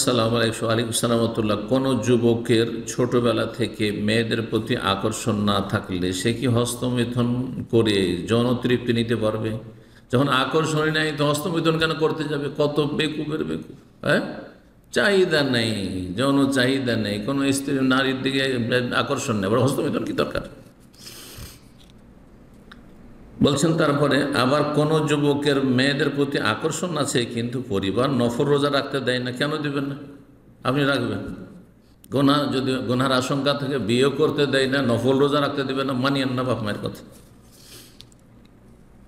আসসালামু আলাইকুম। ওয়ালাইকুম আসসালাম ওয়া রাহমাতুল্লাহ। কোনো যুবকের ছোটবেলা থেকে মেয়েদের প্রতি আকর্ষণ না থাকলে সে কি হস্তমৈথুন করে যৌন তৃপ্তি নিতে পারবে? যখন আকর্ষণই নাই তো হস্তমৈথুন কেন করতে যাবে? কত বেকুবের বেকুব! হ্যাঁ, চাহিদা নেই, যৌন চাহিদা নেই, কোনো স্ত্রী নারীর দিকে আকর্ষণ নেই, আবার হস্তমৈথুন কি দরকার? বলছেন তারপরে আবার কোন যুবকের মেয়েদের প্রতি আকর্ষণ আছে কিন্তু পরিবার নফল রোজা রাখতে দেয় না, কেন দিবেন না? আপনি রাখবেন? গোনা, যদি গোনার আশঙ্কা থেকে বিয়ে করতে দেয় না, নফল রোজা রাখতে দেবেন না, মানিয়েন না বাপ মায়ের কথা।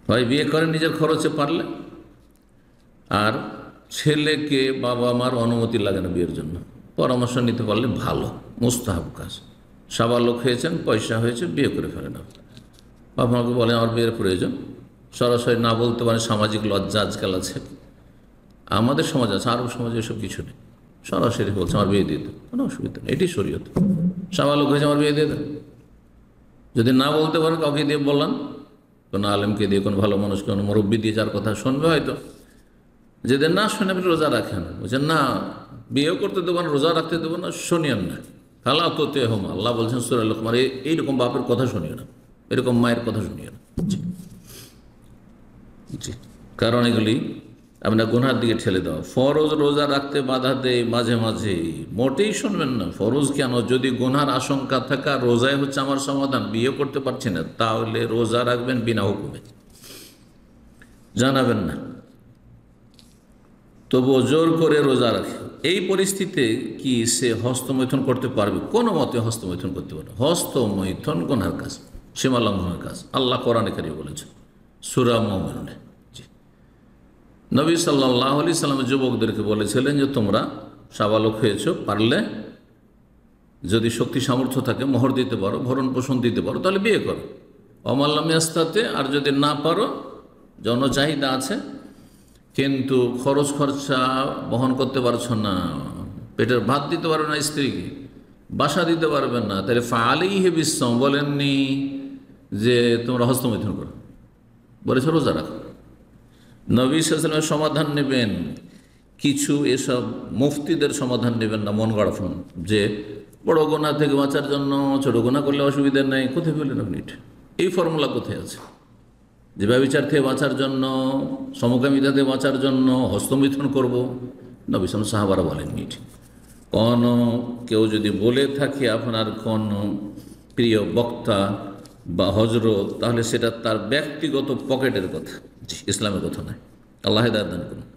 হয় বিয়ে করেন নিজের খরচে পারলে, আর ছেলেকে বাবা মার অনুমতি লাগে না বিয়ের জন্য, পরামর্শ নিতে পারলে ভালো, মুস্তাহাব কাজ। সাবালক হয়েছেন, পয়সা হয়েছে, বিয়ে করে ফেলেন। বাবা মাকে বলে আমার বিয়ের প্রয়োজন, সরাসরি না বলতে পারেন, সামাজিক লজ্জা আজকাল আছে, আমাদের সমাজ আছে, আরব সমাজে এসব কিছু নেই, সরাসরি বলছে আমার বিয়ে দিয়ে দেন, কোনো অসুবিধা নেই, এটি শরীয়ত। সাবালক হয়েছে, আমার বিয়ে দিয়ে দেন। যদি না বলতে পারেন, কাউকে দিয়ে বললাম, কোনো আলেমকে দিয়ে, কোনো ভালো মানুষকে, কোনো মুরব্বী দিয়ে, যার কথা শুনবে হয়তো। যেদিন না শুনে আপনি রোজা রাখেন, বলছেন না বিয়েও করতে দেবো না, রোজা রাখতে দেবো না, শুনিয়েন না। ফালা তোতে হোম, আল্লাহ বলছেন সূরা লুকমান, এইরকম বাপের কথা শুনিও না, এরকম মায়ের কথা শুনিও না। জি, কারণ এগুলি আপনার গুনহার দিকে ঠেলে দেওয়া। ফরজ রোজা রাখতে বাধা দেয় মাঝে মাঝে, মোটেই শুনবেন না। ফরজ কেন? যদি গুনহার আশঙ্কা থাকা, রোজায় হচ্ছে আমার সমাধান, বিয়ে করতে পারছি না, তাহলে রোজা রাখবেন বিনা হুকুমে, জানাবেন না, তবুও জোর করে রোজা রাখে। এই পরিস্থিতিতে কি সে হস্তমৈথুন করতে পারবে? কোনো মতে হস্তমৈথুন করতে পারবে। হস্তমৈথুন গুনহার কাজ, সীমা লঙ্ঘনের কাজ, আল্লাহ কোরআনে কারিমে বলেছেন সূরা মুমিনুনে। নবী সাল্লাল্লাহু আলাইহি সাল্লাম যুবকদেরকে বলেছিলেন যে তোমরা সাবালক হয়েছ, পারলে যদি শক্তি সামর্থ্য থাকে, মোহর দিতে পারো, ভরণ পোষণ দিতে পারো, তাহলে বিয়ে করো। অমাল্লাম ইয়াস্তাতে, আর যদি না পারো, যৌন চাহিদা আছে কিন্তু খরচ খরচা বহন করতে পারছো না, পেটের ভাত দিতে পারবে না স্ত্রীকে, বাসা দিতে পারবে না, তাহলে ফাআলাইহি বিসসাম, বলেননি যে তোমরা হস্তমৈথুন করো, বলেছে রোজা রাখো। নবী সাল্লাল্লাহু আলাইহি ওয়াসাল্লামের সমাধান নেবেন, কিছু এসব মুফতিদের সমাধান নেবেন না মন গড়াফোন, যে বড় গোনা থেকে বাঁচার জন্য ছোট গোনা করলে অসুবিধা নেই। কোথায় পেলেন আপনি এটা? এই ফর্মুলা কোথায় আছে যে ব্যভিচার থেকে বাঁচার জন্য, সমকামিতা থেকে বাঁচার জন্য হস্তমৈথুন করব? নবী সাল্লাল্লাহু সাহাবারা বলেননি। কোন কেউ যদি বলে থাকে আপনার কোন প্রিয় বক্তা বা হজরত, তাহলে সেটা তার ব্যক্তিগত পকেটের কথা, ইসলামের কথা নয়। আল্লাহ হিদায়াত দান করুন।